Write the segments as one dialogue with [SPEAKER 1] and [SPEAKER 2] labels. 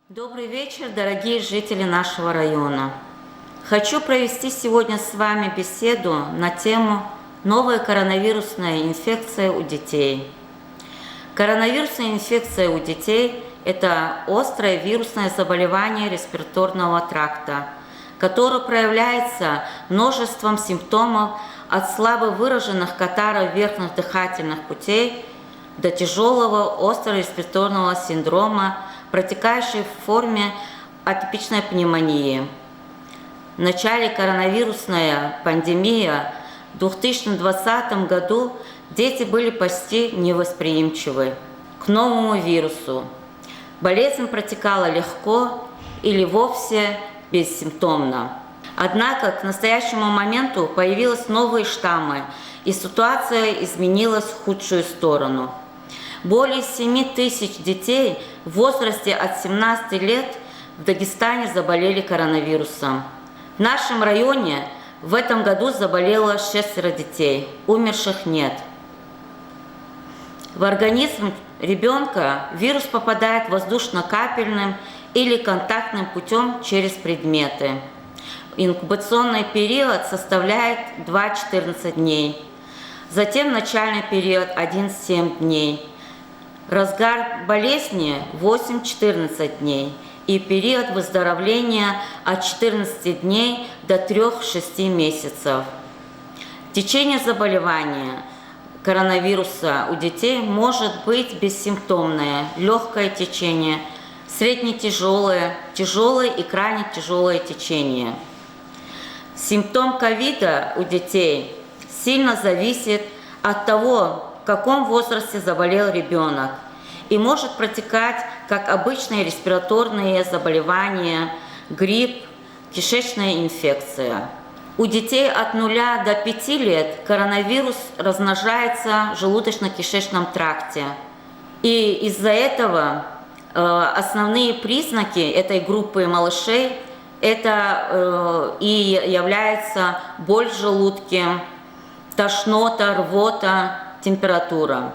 [SPEAKER 1] Добрый вечер, дорогие жители нашего района. Хочу провести сегодня с вами беседу на тему «Новая коронавирусная инфекция у детей». Коронавирусная инфекция у детей – это острое вирусное заболевание респираторного тракта, которое проявляется множеством симптомов от слабо выраженных катаров верхних дыхательных путей до тяжелого острого респираторного синдрома, протекающей в форме атипичной пневмонии. В начале коронавирусная пандемия в 2020 году дети были почти невосприимчивы к новому вирусу. Болезнь протекала легко или вовсе бессимптомно. Однако к настоящему моменту появились новые штаммы, и ситуация изменилась в худшую сторону. Более 7 тысяч детей в возрасте от 17 лет в Дагестане заболели коронавирусом. В нашем районе в этом году заболело 6 детей, умерших нет. В организм ребенка вирус попадает воздушно-капельным или контактным путем через предметы. Инкубационный период составляет 2-14 дней. Затем начальный период 1-7 дней. Разгар болезни 8-14 дней и период выздоровления от 14 дней до 3-6 месяцев. Течение заболевания коронавируса у детей может быть бессимптомное, легкое течение, средне-тяжелое, тяжелое и крайне тяжелое течение. Симптом ковида у детей сильно зависит от того, в каком возрасте заболел ребенок, и может протекать как обычные респираторные заболевания, грипп, кишечная инфекция. У детей от 0 до 5 лет коронавирус размножается в желудочно-кишечном тракте. И из-за этого основные признаки этой группы малышей это и является боль в желудке, тошнота, рвота, температура.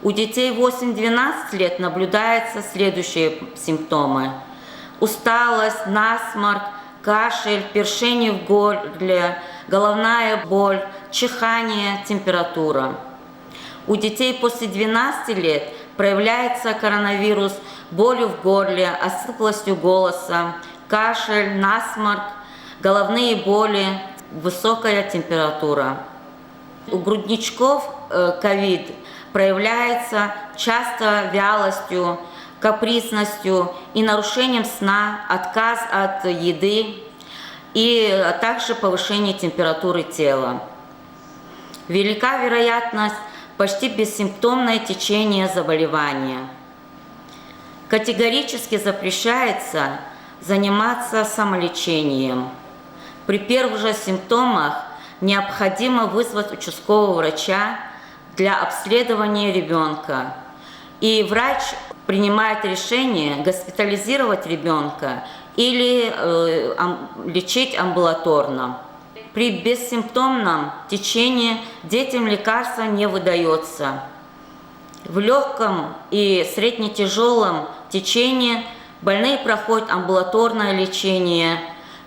[SPEAKER 1] У детей 8-12 лет наблюдаются следующие симптомы: усталость, насморк, кашель, першение в горле, головная боль, чихание, температура. У детей после 12 лет проявляется коронавирус болью в горле, осыпалостью голоса, кашель, насморк, головные боли, высокая температура. У грудничков ковид проявляется часто вялостью, капризностью и нарушением сна, отказ от еды и также повышение температуры тела. Велика вероятность почти бессимптомное течение заболевания. Категорически запрещается заниматься самолечением. При первых же симптомах необходимо вызвать участкового врача для обследования ребенка. И врач принимает решение госпитализировать ребенка или лечить амбулаторно. При бессимптомном течении детям лекарства не выдается. В легком и средне-тяжелом течении больные проходят амбулаторное лечение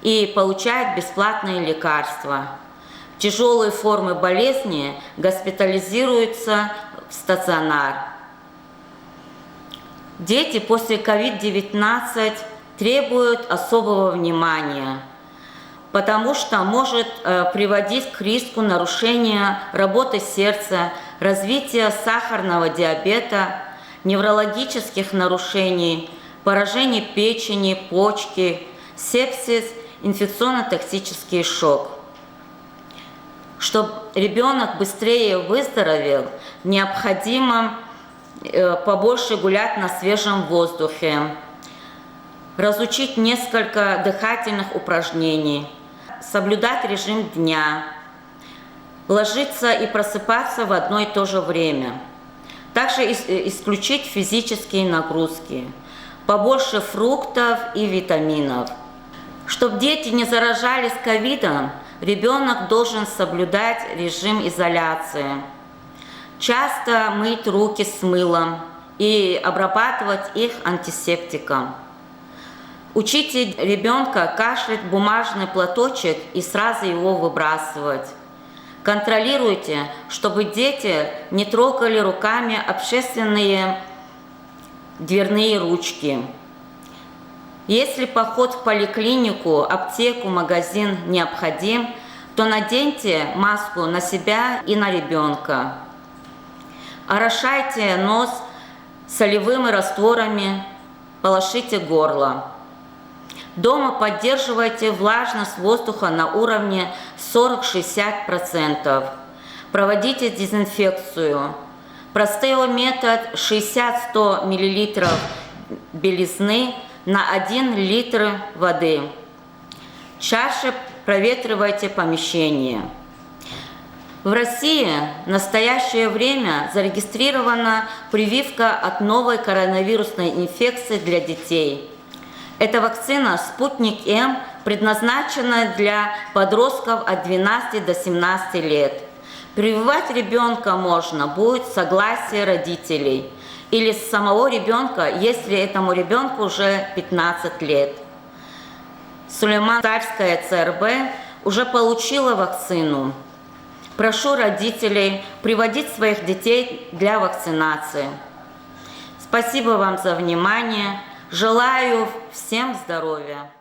[SPEAKER 1] и получают бесплатные лекарства. Тяжелые формы болезни госпитализируются в стационар. Дети после COVID-19 требуют особого внимания, потому что может приводить к риску нарушения работы сердца, развития сахарного диабета, неврологических нарушений, поражений печени, почки, сепсис, инфекционно-токсический шок. Чтобы ребенок быстрее выздоровел, необходимо побольше гулять на свежем воздухе, разучить несколько дыхательных упражнений, соблюдать режим дня, ложиться и просыпаться в одно и то же время. Также исключить физические нагрузки, побольше фруктов и витаминов. Чтобы дети не заражались ковидом, ребенок должен соблюдать режим изоляции, часто мыть руки с мылом и обрабатывать их антисептиком. Учите ребенка кашлять в бумажный платочек и сразу его выбрасывать. Контролируйте, чтобы дети не трогали руками общественные дверные ручки. Если поход в поликлинику, аптеку, магазин необходим, то наденьте маску на себя и на ребенка. Орошайте нос солевыми растворами, полощите горло. Дома поддерживайте влажность воздуха на уровне 40-60%. Проводите дезинфекцию. Простой метод 60-100 мл белизны на 1 литр воды. Чаще проветривайте помещение. В России в настоящее время зарегистрирована прививка от новой коронавирусной инфекции для детей. Эта вакцина «Спутник М» предназначена для подростков от 12 до 17 лет. Прививать ребенка можно будет с согласия родителей или с самого ребенка, если этому ребенку уже 15 лет. Сулейман-Царская ЦРБ уже получила вакцину. Прошу родителей приводить своих детей для вакцинации. Спасибо вам за внимание. Желаю всем здоровья.